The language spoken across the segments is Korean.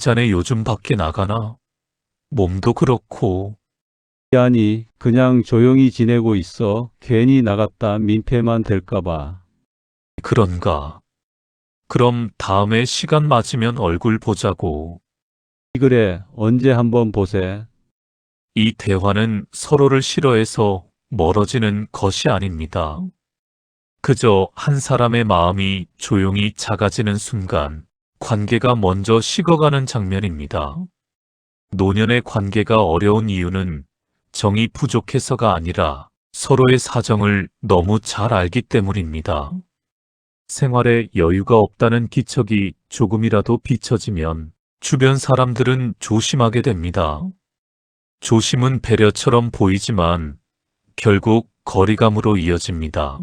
자네 요즘 밖에 나가나? 몸도 그렇고. 아니, 그냥 조용히 지내고 있어. 괜히 나갔다 민폐만 될까봐. 그런가? 그럼 다음에 시간 맞으면 얼굴 보자고. 그래, 언제 한번 보세. 이 대화는 서로를 싫어해서 멀어지는 것이 아닙니다. 그저 한 사람의 마음이 조용히 작아지는 순간 관계가 먼저 식어가는 장면입니다. 노년의 관계가 어려운 이유는 정이 부족해서가 아니라 서로의 사정을 너무 잘 알기 때문입니다. 생활에 여유가 없다는 기척이 조금이라도 비춰지면 주변 사람들은 조심하게 됩니다. 조심은 배려처럼 보이지만 결국 거리감으로 이어집니다.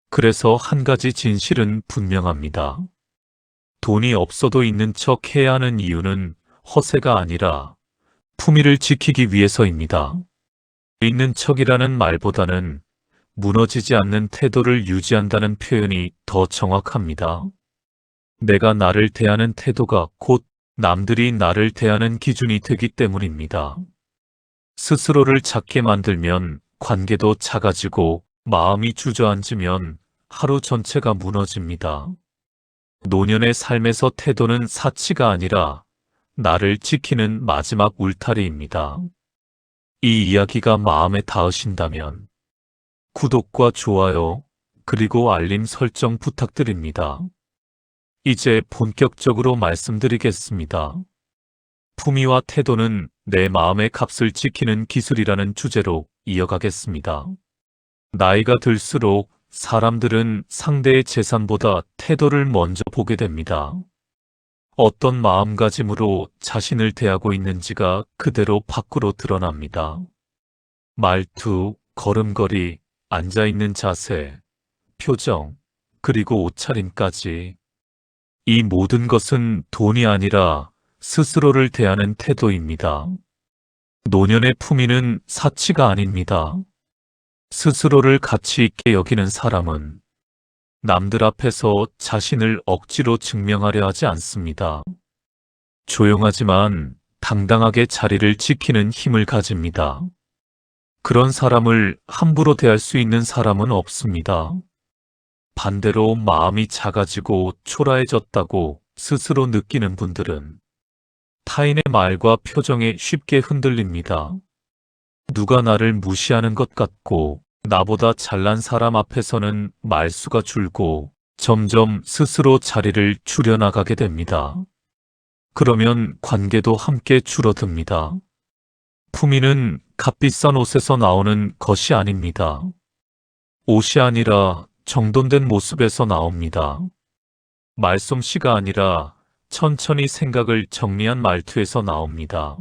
그래서 한 가지 진실은 분명합니다. 돈이 없어도 있는 척 해야 하는 이유는 허세가 아니라 품위를 지키기 위해서입니다. 있는 척이라는 말보다는 무너지지 않는 태도를 유지한다는 표현이 더 정확합니다. 내가 나를 대하는 태도가 곧 남들이 나를 대하는 기준이 되기 때문입니다. 스스로를 작게 만들면 관계도 작아지고 마음이 주저앉으면 하루 전체가 무너집니다. 노년의 삶에서 태도는 사치가 아니라 나를 지키는 마지막 울타리입니다. 이 이야기가 마음에 닿으신다면 구독과 좋아요, 그리고 알림 설정 부탁드립니다. 이제 본격적으로 말씀드리겠습니다. 품위와 태도는 내 마음의 값을 지키는 기술이라는 주제로 이어가겠습니다. 나이가 들수록 사람들은 상대의 재산보다 태도를 먼저 보게 됩니다. 어떤 마음가짐으로 자신을 대하고 있는지가 그대로 밖으로 드러납니다. 말투, 걸음걸이, 앉아있는 자세, 표정, 그리고 옷차림까지. 이 모든 것은 돈이 아니라 스스로를 대하는 태도입니다. 노년의 품위는 사치가 아닙니다. 스스로를 가치 있게 여기는 사람은 남들 앞에서 자신을 억지로 증명하려 하지 않습니다. 조용하지만 당당하게 자리를 지키는 힘을 가집니다. 그런 사람을 함부로 대할 수 있는 사람은 없습니다. 반대로 마음이 작아지고 초라해졌다고 스스로 느끼는 분들은 타인의 말과 표정에 쉽게 흔들립니다. 누가 나를 무시하는 것 같고 나보다 잘난 사람 앞에서는 말수가 줄고 점점 스스로 자리를 줄여나가게 됩니다. 그러면 관계도 함께 줄어듭니다. 품위는 값비싼 옷에서 나오는 것이 아닙니다. 옷이 아니라 정돈된 모습에서 나옵니다. 말솜씨가 아니라 천천히 생각을 정리한 말투에서 나옵니다.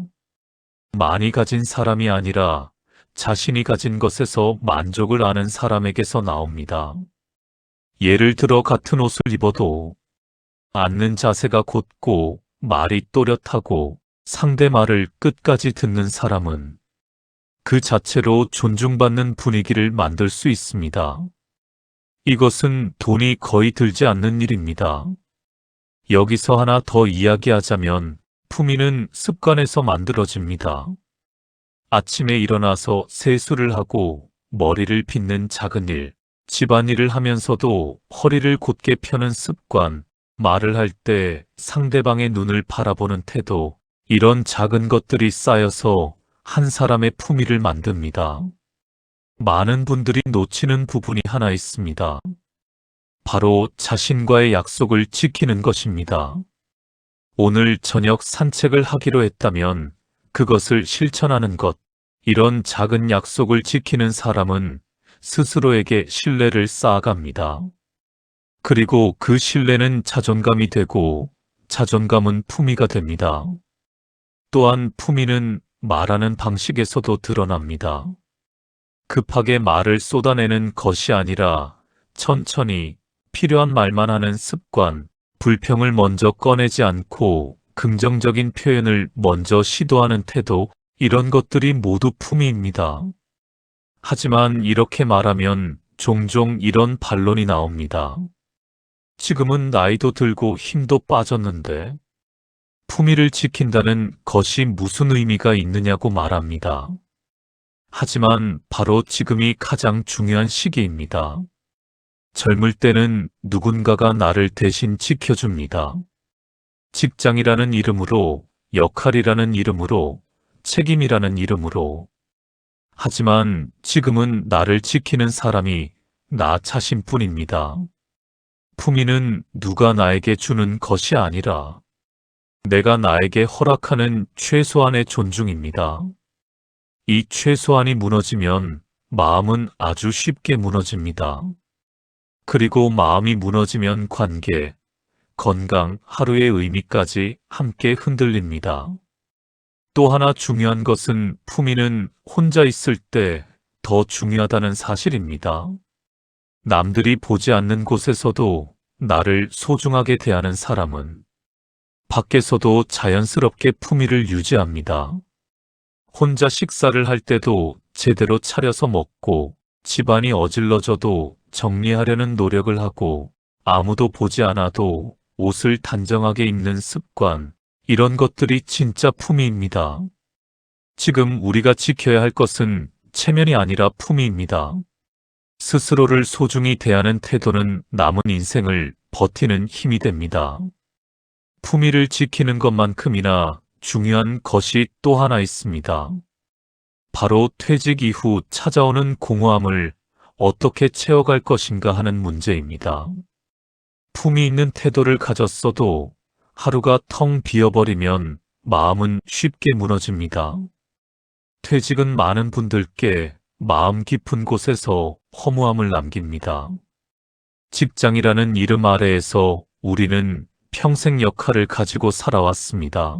많이 가진 사람이 아니라 자신이 가진 것에서 만족을 아는 사람에게서 나옵니다. 예를 들어 같은 옷을 입어도 앉는 자세가 곧고 말이 또렷하고 상대 말을 끝까지 듣는 사람은 그 자체로 존중받는 분위기를 만들 수 있습니다. 이것은 돈이 거의 들지 않는 일입니다. 여기서 하나 더 이야기하자면 품위는 습관에서 만들어집니다. 아침에 일어나서 세수를 하고 머리를 빗는 작은 일, 집안일을 하면서도 허리를 곧게 펴는 습관, 말을 할 때 상대방의 눈을 바라보는 태도, 이런 작은 것들이 쌓여서 한 사람의 품위를 만듭니다. 많은 분들이 놓치는 부분이 하나 있습니다. 바로 자신과의 약속을 지키는 것입니다. 오늘 저녁 산책을 하기로 했다면 그것을 실천하는 것, 이런 작은 약속을 지키는 사람은 스스로에게 신뢰를 쌓아갑니다. 그리고 그 신뢰는 자존감이 되고 자존감은 품위가 됩니다. 또한 품위는 말하는 방식에서도 드러납니다. 급하게 말을 쏟아내는 것이 아니라 천천히 필요한 말만 하는 습관, 불평을 먼저 꺼내지 않고 긍정적인 표현을 먼저 시도하는 태도, 이런 것들이 모두 품위입니다. 하지만 이렇게 말하면 종종 이런 반론이 나옵니다. 지금은 나이도 들고 힘도 빠졌는데 품위를 지킨다는 것이 무슨 의미가 있느냐고 말합니다. 하지만 바로 지금이 가장 중요한 시기입니다. 젊을 때는 누군가가 나를 대신 지켜줍니다. 직장이라는 이름으로, 역할이라는 이름으로, 책임이라는 이름으로. 하지만 지금은 나를 지키는 사람이 나 자신뿐입니다. 품위는 누가 나에게 주는 것이 아니라 내가 나에게 허락하는 최소한의 존중입니다. 이 최소한이 무너지면 마음은 아주 쉽게 무너집니다. 그리고 마음이 무너지면 관계, 건강, 하루의 의미까지 함께 흔들립니다. 또 하나 중요한 것은 품위는 혼자 있을 때 더 중요하다는 사실입니다. 남들이 보지 않는 곳에서도 나를 소중하게 대하는 사람은 밖에서도 자연스럽게 품위를 유지합니다. 혼자 식사를 할 때도 제대로 차려서 먹고, 집안이 어질러져도 정리하려는 노력을 하고, 아무도 보지 않아도 옷을 단정하게 입는 습관, 이런 것들이 진짜 품위입니다. 지금 우리가 지켜야 할 것은 체면이 아니라 품위입니다. 스스로를 소중히 대하는 태도는 남은 인생을 버티는 힘이 됩니다. 품위를 지키는 것만큼이나 중요한 것이 또 하나 있습니다. 바로 퇴직 이후 찾아오는 공허함을 어떻게 채워갈 것인가 하는 문제입니다. 품위 있는 태도를 가졌어도 하루가 텅 비어버리면 마음은 쉽게 무너집니다. 퇴직은 많은 분들께 마음 깊은 곳에서 허무함을 남깁니다. 직장이라는 이름 아래에서 우리는 평생 역할을 가지고 살아왔습니다.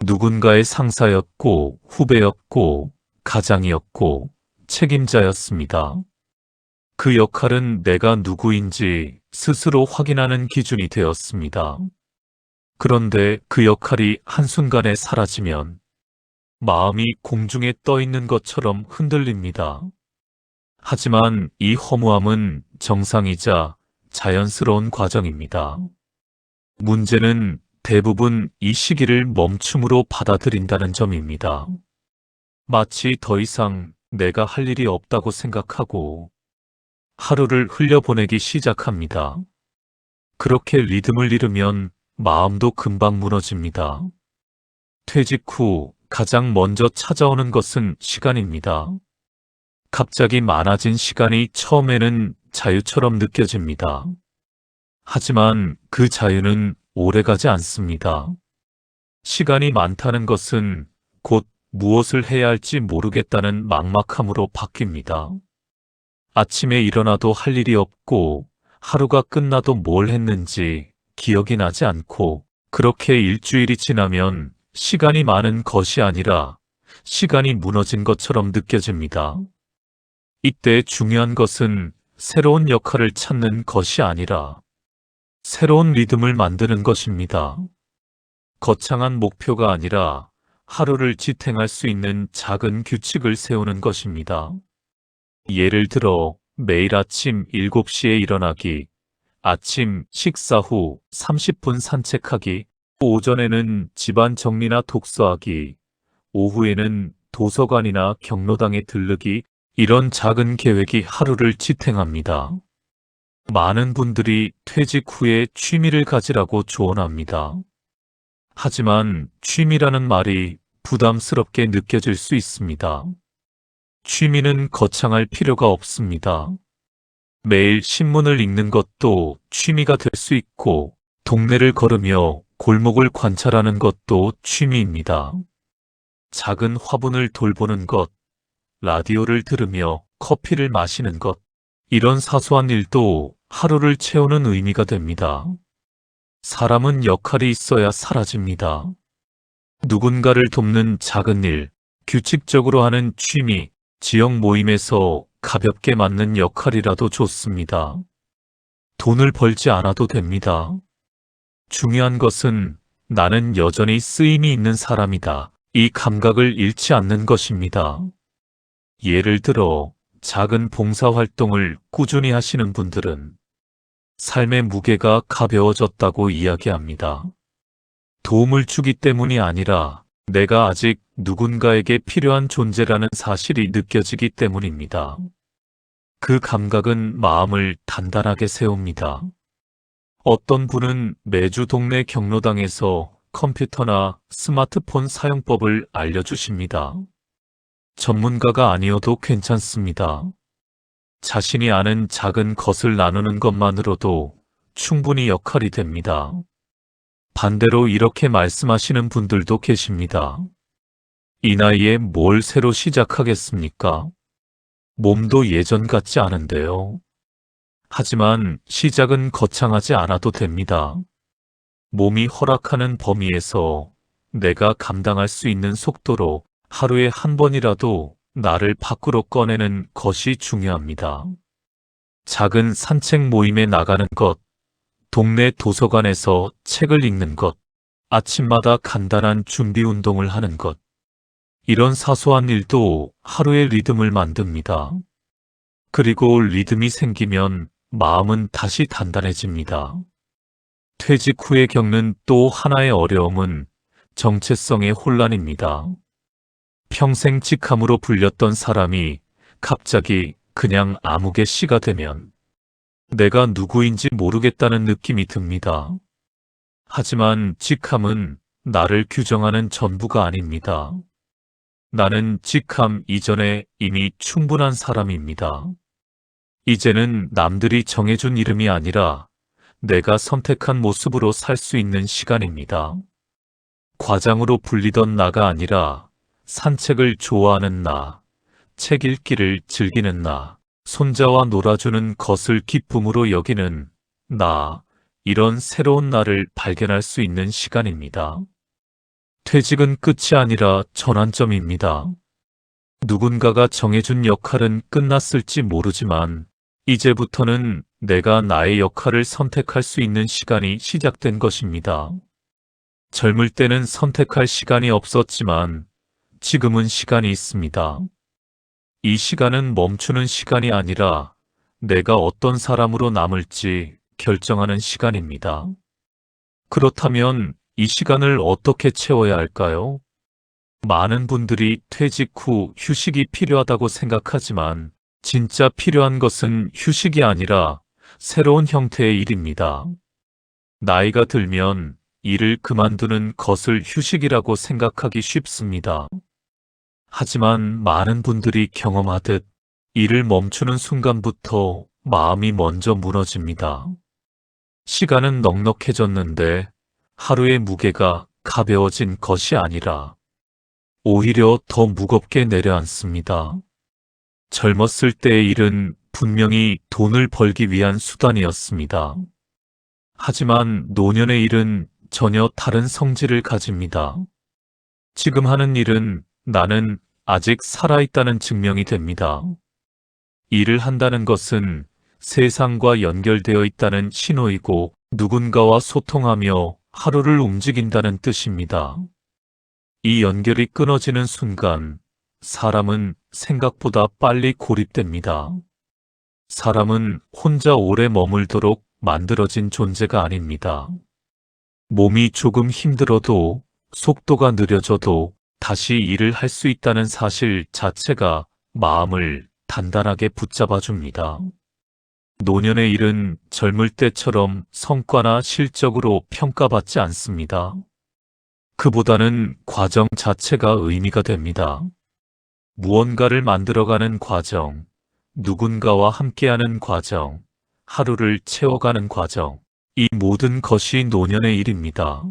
누군가의 상사였고, 후배였고, 가장이었고, 책임자였습니다. 그 역할은 내가 누구인지 스스로 확인하는 기준이 되었습니다. 그런데 그 역할이 한순간에 사라지면 마음이 공중에 떠 있는 것처럼 흔들립니다. 하지만 이 허무함은 정상이자 자연스러운 과정입니다. 문제는 대부분 이 시기를 멈춤으로 받아들인다는 점입니다. 마치 더 이상 내가 할 일이 없다고 생각하고 하루를 흘려보내기 시작합니다. 그렇게 리듬을 잃으면 마음도 금방 무너집니다. 퇴직 후 가장 먼저 찾아오는 것은 시간입니다. 갑자기 많아진 시간이 처음에는 자유처럼 느껴집니다. 하지만 그 자유는 오래가지 않습니다. 시간이 많다는 것은 곧 무엇을 해야 할지 모르겠다는 막막함으로 바뀝니다. 아침에 일어나도 할 일이 없고 하루가 끝나도 뭘 했는지 기억이 나지 않고 그렇게 일주일이 지나면 시간이 많은 것이 아니라 시간이 무너진 것처럼 느껴집니다. 이때 중요한 것은 새로운 역할을 찾는 것이 아니라 새로운 리듬을 만드는 것입니다. 거창한 목표가 아니라 하루를 지탱할 수 있는 작은 규칙을 세우는 것입니다. 예를 들어 매일 아침 7시에 일어나기, 아침 식사 후 30분 산책하기, 오전에는 집안 정리나 독서하기, 오후에는 도서관이나 경로당에 들르기, 이런 작은 계획이 하루를 지탱합니다. 많은 분들이 퇴직 후에 취미를 가지라고 조언합니다. 하지만 취미라는 말이 부담스럽게 느껴질 수 있습니다. 취미는 거창할 필요가 없습니다. 매일 신문을 읽는 것도 취미가 될 수 있고, 동네를 걸으며 골목을 관찰하는 것도 취미입니다. 작은 화분을 돌보는 것, 라디오를 들으며 커피를 마시는 것, 이런 사소한 일도 하루를 채우는 의미가 됩니다. 사람은 역할이 있어야 사라집니다. 누군가를 돕는 작은 일, 규칙적으로 하는 취미, 지역 모임에서 가볍게 맡는 역할이라도 좋습니다. 돈을 벌지 않아도 됩니다. 중요한 것은 나는 여전히 쓰임이 있는 사람이다. 이 감각을 잃지 않는 것입니다. 예를 들어 작은 봉사활동을 꾸준히 하시는 분들은 삶의 무게가 가벼워졌다고 이야기합니다. 도움을 주기 때문이 아니라 내가 아직 누군가에게 필요한 존재라는 사실이 느껴지기 때문입니다. 그 감각은 마음을 단단하게 세웁니다. 어떤 분은 매주 동네 경로당에서 컴퓨터나 스마트폰 사용법을 알려주십니다. 전문가가 아니어도 괜찮습니다. 자신이 아는 작은 것을 나누는 것만으로도 충분히 역할이 됩니다. 반대로 이렇게 말씀하시는 분들도 계십니다. 이 나이에 뭘 새로 시작하겠습니까? 몸도 예전 같지 않은데요. 하지만 시작은 거창하지 않아도 됩니다. 몸이 허락하는 범위에서 내가 감당할 수 있는 속도로 하루에 한 번이라도 나를 밖으로 꺼내는 것이 중요합니다. 작은 산책 모임에 나가는 것, 동네 도서관에서 책을 읽는 것, 아침마다 간단한 준비 운동을 하는 것. 이런 사소한 일도 하루의 리듬을 만듭니다. 그리고 리듬이 생기면 마음은 다시 단단해집니다. 퇴직 후에 겪는 또 하나의 어려움은 정체성의 혼란입니다. 평생 직함으로 불렸던 사람이 갑자기 그냥 아무개 씨가 되면 내가 누구인지 모르겠다는 느낌이 듭니다. 하지만 직함은 나를 규정하는 전부가 아닙니다. 나는 직함 이전에 이미 충분한 사람입니다. 이제는 남들이 정해준 이름이 아니라 내가 선택한 모습으로 살 수 있는 시간입니다. 과장으로 불리던 나가 아니라 산책을 좋아하는 나, 책 읽기를 즐기는 나, 손자와 놀아주는 것을 기쁨으로 여기는 나, 이런 새로운 나를 발견할 수 있는 시간입니다. 퇴직은 끝이 아니라 전환점입니다. 누군가가 정해준 역할은 끝났을지 모르지만 이제부터는 내가 나의 역할을 선택할 수 있는 시간이 시작된 것입니다. 젊을 때는 선택할 시간이 없었지만 지금은 시간이 있습니다. 이 시간은 멈추는 시간이 아니라 내가 어떤 사람으로 남을지 결정하는 시간입니다. 그렇다면 이 시간을 어떻게 채워야 할까요? 많은 분들이 퇴직 후 휴식이 필요하다고 생각하지만 진짜 필요한 것은 휴식이 아니라 새로운 형태의 일입니다. 나이가 들면 일을 그만두는 것을 휴식이라고 생각하기 쉽습니다. 하지만 많은 분들이 경험하듯 일을 멈추는 순간부터 마음이 먼저 무너집니다. 시간은 넉넉해졌는데 하루의 무게가 가벼워진 것이 아니라 오히려 더 무겁게 내려앉습니다. 젊었을 때의 일은 분명히 돈을 벌기 위한 수단이었습니다. 하지만 노년의 일은 전혀 다른 성질을 가집니다. 지금 하는 일은 나는 아직 살아있다는 증명이 됩니다. 일을 한다는 것은 세상과 연결되어 있다는 신호이고 누군가와 소통하며 하루를 움직인다는 뜻입니다. 이 연결이 끊어지는 순간 사람은 생각보다 빨리 고립됩니다. 사람은 혼자 오래 머물도록 만들어진 존재가 아닙니다. 몸이 조금 힘들어도 속도가 느려져도 다시 일을 할 수 있다는 사실 자체가 마음을 단단하게 붙잡아 줍니다. 노년의 일은 젊을 때처럼 성과나 실적으로 평가받지 않습니다. 그보다는 과정 자체가 의미가 됩니다. 무언가를 만들어가는 과정, 누군가와 함께하는 과정, 하루를 채워가는 과정, 이 모든 것이 노년의 일입니다.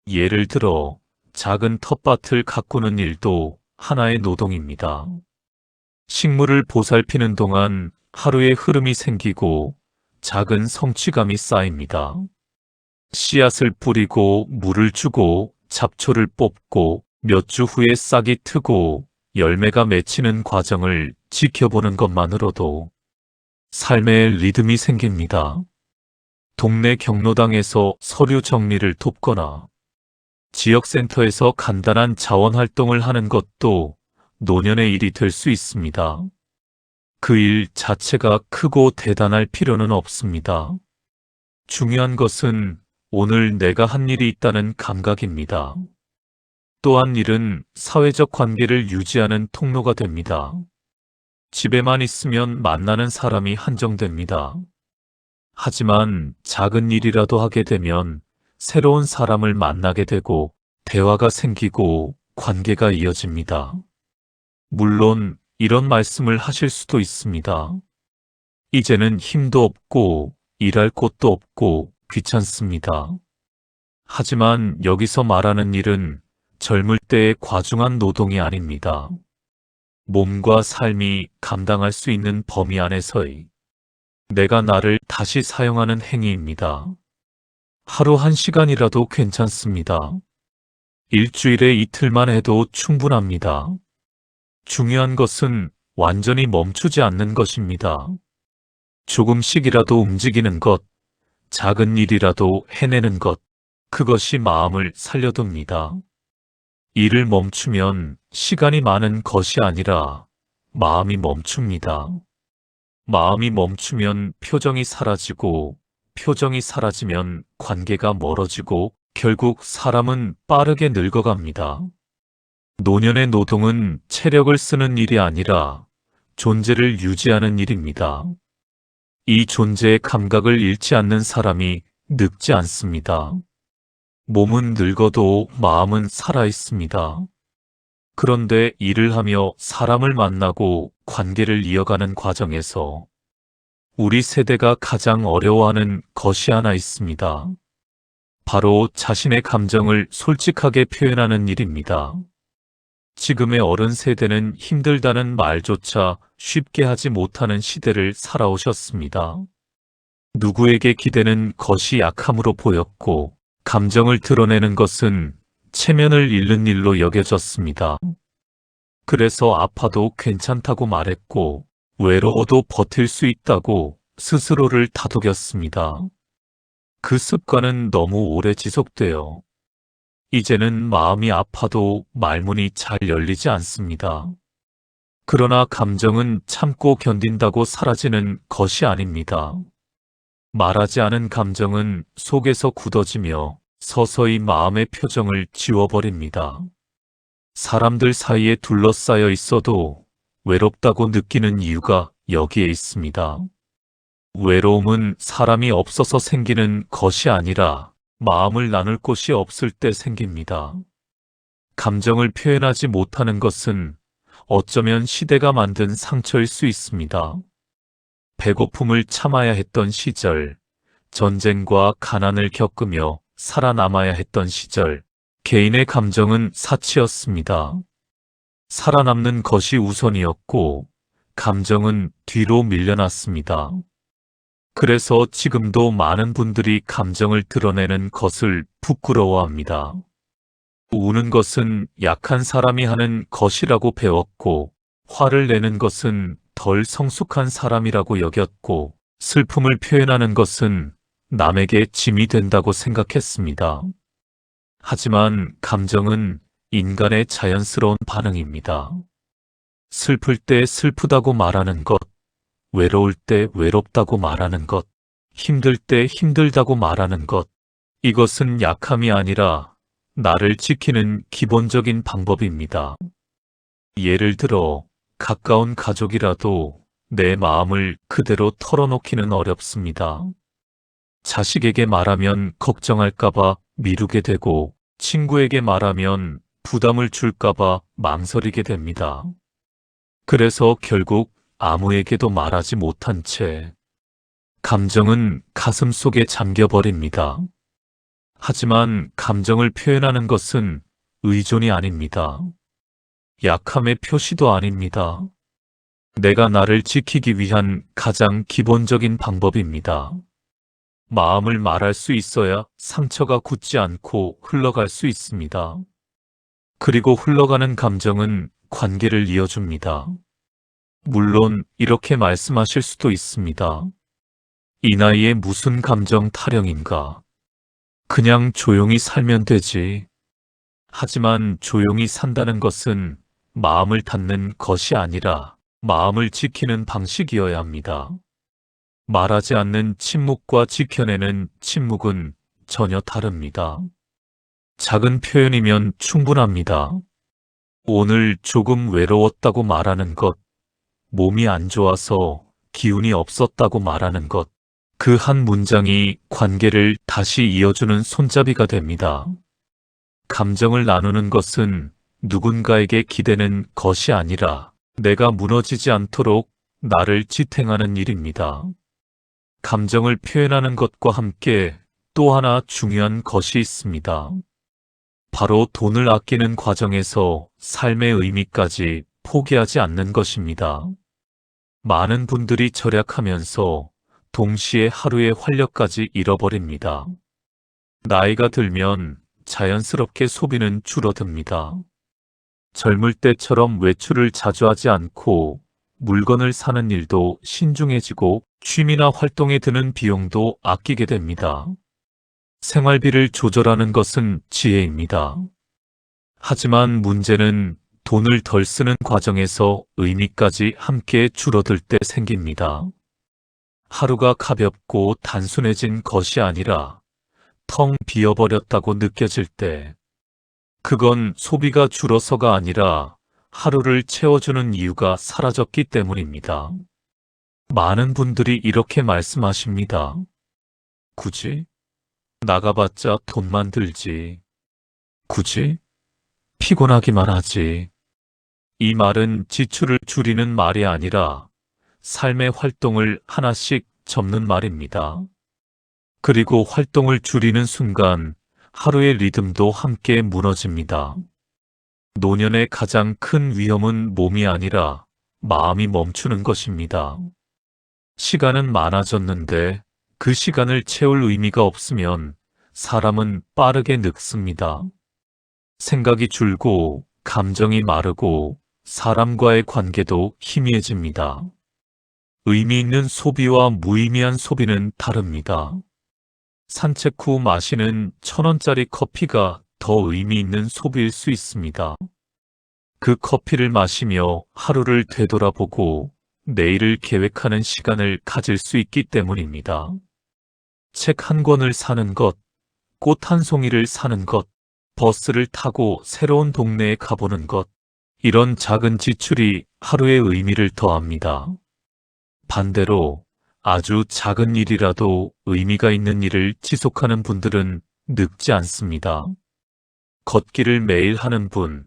예를 들어 작은 텃밭을 가꾸는 일도 하나의 노동입니다. 식물을 보살피는 동안 하루의 흐름이 생기고 작은 성취감이 쌓입니다. 씨앗을 뿌리고 물을 주고 잡초를 뽑고 몇 주 후에 싹이 트고 열매가 맺히는 과정을 지켜보는 것만으로도 삶의 리듬이 생깁니다. 동네 경로당에서 서류 정리를 돕거나 지역센터에서 간단한 자원활동을 하는 것도 노년의 일이 될 수 있습니다. 그 일 자체가 크고 대단할 필요는 없습니다. 중요한 것은 오늘 내가 한 일이 있다는 감각입니다. 또한 일은 사회적 관계를 유지하는 통로가 됩니다. 집에만 있으면 만나는 사람이 한정됩니다. 하지만 작은 일이라도 하게 되면 새로운 사람을 만나게 되고 대화가 생기고 관계가 이어집니다. 물론 이런 말씀을 하실 수도 있습니다. 이제는 힘도 없고 일할 곳도 없고 귀찮습니다. 하지만 여기서 말하는 일은 젊을 때의 과중한 노동이 아닙니다. 몸과 삶이 감당할 수 있는 범위 안에서의 내가 나를 다시 사용하는 행위입니다. 하루 1시간이라도 괜찮습니다. 일주일에 이틀만 해도 충분합니다. 중요한 것은 완전히 멈추지 않는 것입니다. 조금씩이라도 움직이는 것, 작은 일이라도 해내는 것, 그것이 마음을 살려둡니다. 일을 멈추면 시간이 많은 것이 아니라 마음이 멈춥니다. 마음이 멈추면 표정이 사라지고, 표정이 사라지면 관계가 멀어지고, 결국 사람은 빠르게 늙어갑니다. 노년의 노동은 체력을 쓰는 일이 아니라 존재를 유지하는 일입니다. 이 존재의 감각을 잃지 않는 사람이 늙지 않습니다. 몸은 늙어도 마음은 살아있습니다. 그런데 일을 하며 사람을 만나고 관계를 이어가는 과정에서 우리 세대가 가장 어려워하는 것이 하나 있습니다. 바로 자신의 감정을 솔직하게 표현하는 일입니다. 지금의 어른 세대는 힘들다는 말조차 쉽게 하지 못하는 시대를 살아오셨습니다. 누구에게 기대는 것이 약함으로 보였고, 감정을 드러내는 것은 체면을 잃는 일로 여겨졌습니다. 그래서 아파도 괜찮다고 말했고, 외로워도 버틸 수 있다고 스스로를 다독였습니다. 그 습관은 너무 오래 지속되어 이제는 마음이 아파도 말문이 잘 열리지 않습니다. 그러나 감정은 참고 견딘다고 사라지는 것이 아닙니다. 말하지 않은 감정은 속에서 굳어지며 서서히 마음의 표정을 지워버립니다. 사람들 사이에 둘러싸여 있어도 외롭다고 느끼는 이유가 여기에 있습니다. 외로움은 사람이 없어서 생기는 것이 아니라 마음을 나눌 곳이 없을 때 생깁니다. 감정을 표현하지 못하는 것은 어쩌면 시대가 만든 상처일 수 있습니다. 배고픔을 참아야 했던 시절, 전쟁과 가난을 겪으며 살아남아야 했던 시절, 개인의 감정은 사치였습니다. 살아남는 것이 우선이었고, 감정은 뒤로 밀려났습니다. 그래서 지금도 많은 분들이 감정을 드러내는 것을 부끄러워합니다. 우는 것은 약한 사람이 하는 것이라고 배웠고, 화를 내는 것은 덜 성숙한 사람이라고 여겼고, 슬픔을 표현하는 것은 남에게 짐이 된다고 생각했습니다. 하지만 감정은 인간의 자연스러운 반응입니다. 슬플 때 슬프다고 말하는 것, 외로울 때 외롭다고 말하는 것, 힘들 때 힘들다고 말하는 것, 이것은 약함이 아니라 나를 지키는 기본적인 방법입니다. 예를 들어 가까운 가족이라도 내 마음을 그대로 털어놓기는 어렵습니다. 자식에게 말하면 걱정할까봐 미루게 되고 친구에게 말하면 부담을 줄까봐 망설이게 됩니다. 그래서 결국 아무에게도 말하지 못한 채 감정은 가슴 속에 잠겨버립니다. 하지만 감정을 표현하는 것은 의존이 아닙니다. 약함의 표시도 아닙니다. 내가 나를 지키기 위한 가장 기본적인 방법입니다. 마음을 말할 수 있어야 상처가 굳지 않고 흘러갈 수 있습니다. 그리고 흘러가는 감정은 관계를 이어줍니다. 물론 이렇게 말씀하실 수도 있습니다. 이 나이에 무슨 감정 타령인가? 그냥 조용히 살면 되지. 하지만 조용히 산다는 것은 마음을 닫는 것이 아니라 마음을 지키는 방식이어야 합니다. 말하지 않는 침묵과 지켜내는 침묵은 전혀 다릅니다. 작은 표현이면 충분합니다. 오늘 조금 외로웠다고 말하는 것, 몸이 안 좋아서 기운이 없었다고 말하는 것, 그 한 문장이 관계를 다시 이어주는 손잡이가 됩니다. 감정을 나누는 것은 누군가에게 기대는 것이 아니라 내가 무너지지 않도록 나를 지탱하는 일입니다. 감정을 표현하는 것과 함께 또 하나 중요한 것이 있습니다. 바로 돈을 아끼는 과정에서 삶의 의미까지 포기하지 않는 것입니다. 많은 분들이 절약하면서 동시에 하루의 활력까지 잃어버립니다. 나이가 들면 자연스럽게 소비는 줄어듭니다. 젊을 때처럼 외출을 자주 하지 않고 물건을 사는 일도 신중해지고 취미나 활동에 드는 비용도 아끼게 됩니다. 생활비를 조절하는 것은 지혜입니다. 하지만 문제는 돈을 덜 쓰는 과정에서 의미까지 함께 줄어들 때 생깁니다. 하루가 가볍고 단순해진 것이 아니라 텅 비어버렸다고 느껴질 때, 그건 소비가 줄어서가 아니라 하루를 채워주는 이유가 사라졌기 때문입니다. 많은 분들이 이렇게 말씀하십니다. 굳이? 나가봤자 돈만 들지. 굳이? 피곤하기만 하지. 이 말은 지출을 줄이는 말이 아니라 삶의 활동을 하나씩 접는 말입니다. 그리고 활동을 줄이는 순간 하루의 리듬도 함께 무너집니다. 노년의 가장 큰 위험은 몸이 아니라 마음이 멈추는 것입니다. 시간은 많아졌는데 그 시간을 채울 의미가 없으면 사람은 빠르게 늙습니다. 생각이 줄고 감정이 마르고 사람과의 관계도 희미해집니다. 의미 있는 소비와 무의미한 소비는 다릅니다. 산책 후 마시는 1,000원짜리 커피가 더 의미 있는 소비일 수 있습니다. 그 커피를 마시며 하루를 되돌아보고 내일을 계획하는 시간을 가질 수 있기 때문입니다. 책 한 권을 사는 것, 꽃 한 송이를 사는 것, 버스를 타고 새로운 동네에 가보는 것, 이런 작은 지출이 하루의 의미를 더합니다. 반대로 아주 작은 일이라도 의미가 있는 일을 지속하는 분들은 늙지 않습니다. 걷기를 매일 하는 분,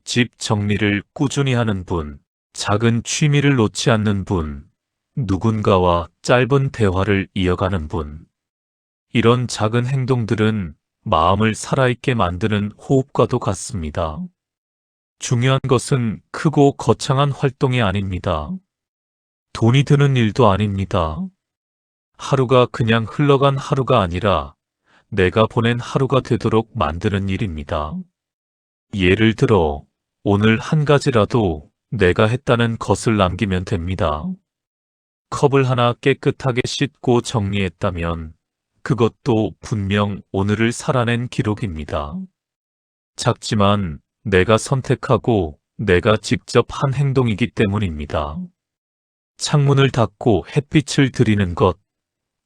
집 정리를 꾸준히 하는 분, 작은 취미를 놓지 않는 분, 누군가와 짧은 대화를 이어가는 분. 이런 작은 행동들은 마음을 살아있게 만드는 호흡과도 같습니다. 중요한 것은 크고 거창한 활동이 아닙니다. 돈이 드는 일도 아닙니다. 하루가 그냥 흘러간 하루가 아니라 내가 보낸 하루가 되도록 만드는 일입니다. 예를 들어 오늘 한 가지라도 내가 했다는 것을 남기면 됩니다. 컵을 하나 깨끗하게 씻고 정리했다면 그것도 분명 오늘을 살아낸 기록입니다. 작지만 내가 선택하고 내가 직접 한 행동이기 때문입니다. 창문을 닫고 햇빛을 들이는 것,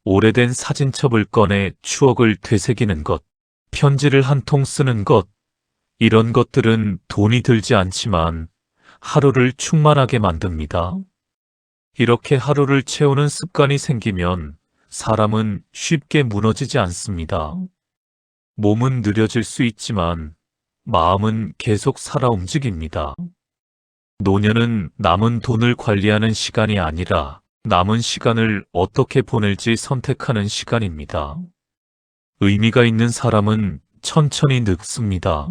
오래된 사진첩을 꺼내 추억을 되새기는 것, 편지를 한 통 쓰는 것, 이런 것들은 돈이 들지 않지만 하루를 충만하게 만듭니다. 이렇게 하루를 채우는 습관이 생기면 사람은 쉽게 무너지지 않습니다. 몸은 느려질 수 있지만 마음은 계속 살아 움직입니다. 노년은 남은 돈을 관리하는 시간이 아니라 남은 시간을 어떻게 보낼지 선택하는 시간입니다. 의미가 있는 사람은 천천히 늙습니다.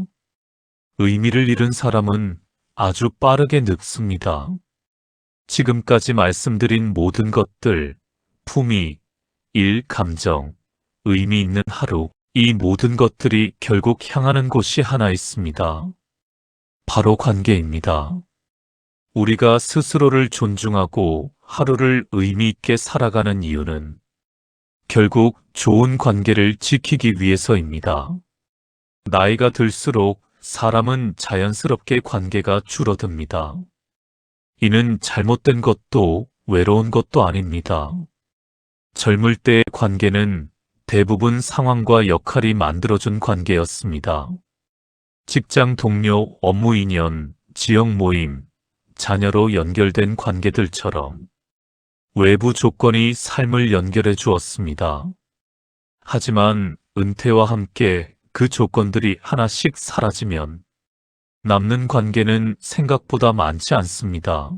의미를 잃은 사람은 아주 빠르게 늙습니다. 지금까지 말씀드린 모든 것들, 품위, 일, 감정, 의미 있는 하루, 이 모든 것들이 결국 향하는 곳이 하나 있습니다. 바로 관계입니다. 우리가 스스로를 존중하고 하루를 의미 있게 살아가는 이유는 결국 좋은 관계를 지키기 위해서입니다. 나이가 들수록 사람은 자연스럽게 관계가 줄어듭니다. 이는 잘못된 것도 외로운 것도 아닙니다. 젊을 때의 관계는 대부분 상황과 역할이 만들어준 관계였습니다. 직장 동료, 업무 인연, 지역 모임, 자녀로 연결된 관계들처럼 외부 조건이 삶을 연결해 주었습니다. 하지만 은퇴와 함께 그 조건들이 하나씩 사라지면 남는 관계는 생각보다 많지 않습니다.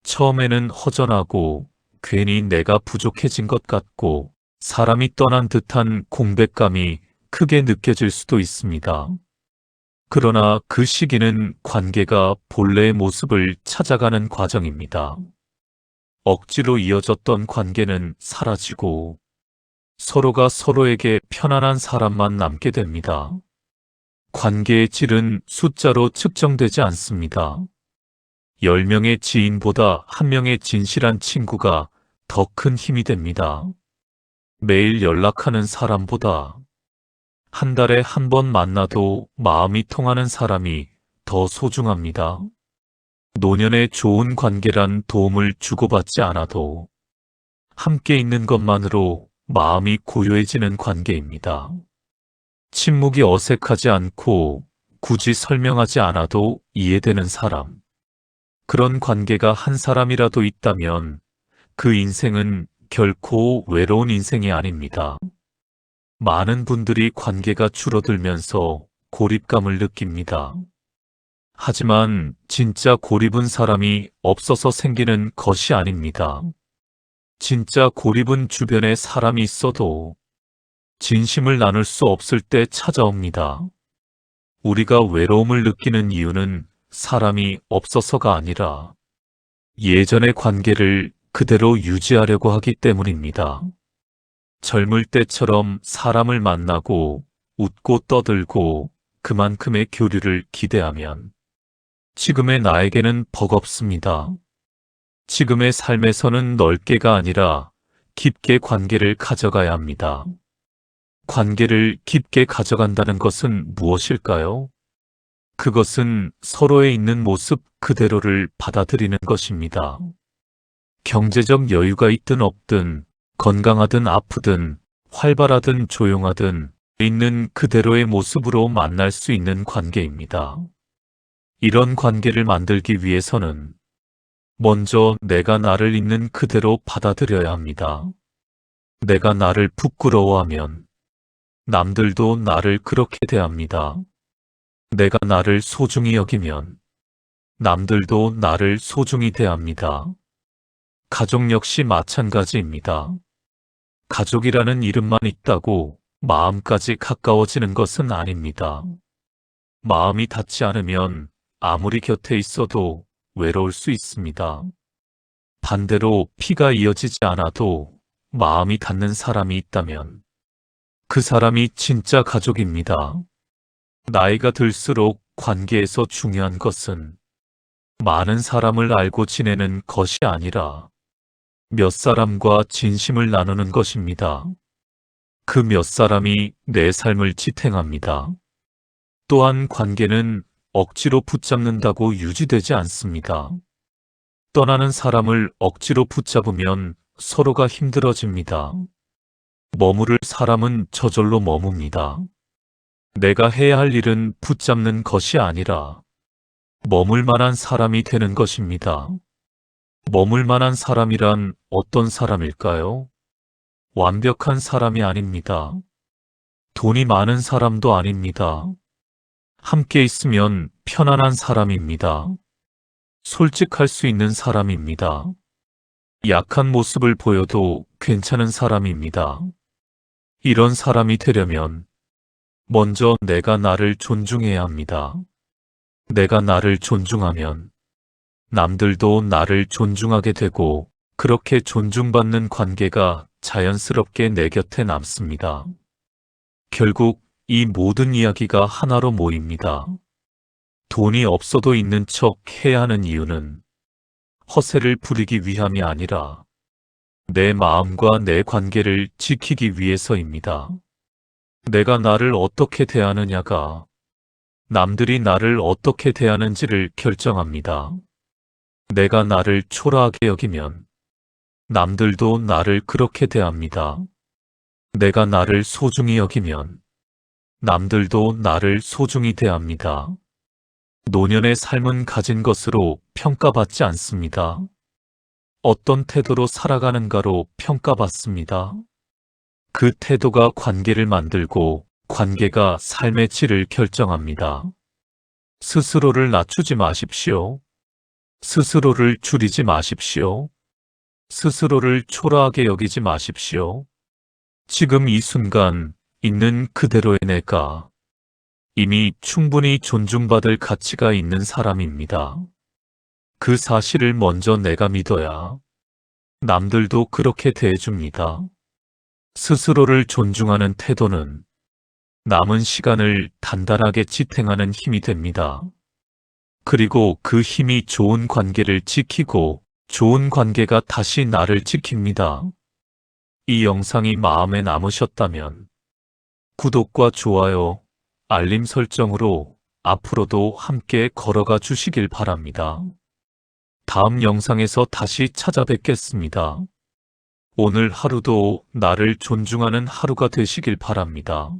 처음에는 허전하고 괜히 내가 부족해진 것 같고 사람이 떠난 듯한 공백감이 크게 느껴질 수도 있습니다. 그러나 그 시기는 관계가 본래의 모습을 찾아가는 과정입니다. 억지로 이어졌던 관계는 사라지고 서로가 서로에게 편안한 사람만 남게 됩니다. 관계의 질은 숫자로 측정되지 않습니다. 10명의 지인보다 1명의 진실한 친구가 더 큰 힘이 됩니다. 매일 연락하는 사람보다 한 달에 한 번 만나도 마음이 통하는 사람이 더 소중합니다. 노년의 좋은 관계란 도움을 주고받지 않아도 함께 있는 것만으로 마음이 고요해지는 관계입니다. 침묵이 어색하지 않고 굳이 설명하지 않아도 이해되는 사람. 그런 관계가 한 사람이라도 있다면 그 인생은 결코 외로운 인생이 아닙니다. 많은 분들이 관계가 줄어들면서 고립감을 느낍니다. 하지만 진짜 고립은 사람이 없어서 생기는 것이 아닙니다. 진짜 고립은 주변에 사람이 있어도 진심을 나눌 수 없을 때 찾아옵니다. 우리가 외로움을 느끼는 이유는 사람이 없어서가 아니라 예전의 관계를 그대로 유지하려고 하기 때문입니다. 젊을 때처럼 사람을 만나고 웃고 떠들고 그만큼의 교류를 기대하면 지금의 나에게는 버겁습니다. 지금의 삶에서는 넓게가 아니라 깊게 관계를 가져가야 합니다. 관계를 깊게 가져간다는 것은 무엇일까요? 그것은 서로의 있는 모습 그대로를 받아들이는 것입니다. 경제적 여유가 있든 없든, 건강하든 아프든, 활발하든 조용하든 있는 그대로의 모습으로 만날 수 있는 관계입니다. 이런 관계를 만들기 위해서는 먼저 내가 나를 있는 그대로 받아들여야 합니다. 내가 나를 부끄러워하면 남들도 나를 그렇게 대합니다. 내가 나를 소중히 여기면 남들도 나를 소중히 대합니다. 가족 역시 마찬가지입니다. 가족이라는 이름만 있다고 마음까지 가까워지는 것은 아닙니다. 마음이 닿지 않으면 아무리 곁에 있어도 외로울 수 있습니다. 반대로 피가 이어지지 않아도 마음이 닿는 사람이 있다면 그 사람이 진짜 가족입니다. 나이가 들수록 관계에서 중요한 것은 많은 사람을 알고 지내는 것이 아니라 몇 사람과 진심을 나누는 것입니다. 그 몇 사람이 내 삶을 지탱합니다. 또한 관계는 억지로 붙잡는다고 유지되지 않습니다. 떠나는 사람을 억지로 붙잡으면 서로가 힘들어집니다. 머무를 사람은 저절로 머뭅니다. 내가 해야 할 일은 붙잡는 것이 아니라 머물 만한 사람이 되는 것입니다. 머물 만한 사람이란 어떤 사람일까요? 완벽한 사람이 아닙니다. 돈이 많은 사람도 아닙니다. 함께 있으면 편안한 사람입니다. 솔직할 수 있는 사람입니다. 약한 모습을 보여도 괜찮은 사람입니다. 이런 사람이 되려면 먼저 내가 나를 존중해야 합니다. 내가 나를 존중하면 남들도 나를 존중하게 되고 그렇게 존중받는 관계가 자연스럽게 내 곁에 남습니다. 결국 이 모든 이야기가 하나로 모입니다. 돈이 없어도 있는 척 해야 하는 이유는 허세를 부리기 위함이 아니라 내 마음과 내 관계를 지키기 위해서입니다. 내가 나를 어떻게 대하느냐가 남들이 나를 어떻게 대하는지를 결정합니다. 내가 나를 초라하게 여기면 남들도 나를 그렇게 대합니다. 내가 나를 소중히 여기면 남들도 나를 소중히 대합니다. 노년의 삶은 가진 것으로 평가받지 않습니다. 어떤 태도로 살아가는가로 평가받습니다. 그 태도가 관계를 만들고 관계가 삶의 질을 결정합니다. 스스로를 낮추지 마십시오. 스스로를 줄이지 마십시오. 스스로를 초라하게 여기지 마십시오. 지금 이 순간 있는 그대로의 내가 이미 충분히 존중받을 가치가 있는 사람입니다. 그 사실을 먼저 내가 믿어야 남들도 그렇게 대해줍니다. 스스로를 존중하는 태도는 남은 시간을 단단하게 지탱하는 힘이 됩니다. 그리고 그 힘이 좋은 관계를 지키고 좋은 관계가 다시 나를 지킵니다. 이 영상이 마음에 남으셨다면 구독과 좋아요, 알림 설정으로 앞으로도 함께 걸어가 주시길 바랍니다. 다음 영상에서 다시 찾아뵙겠습니다. 오늘 하루도 나를 존중하는 하루가 되시길 바랍니다.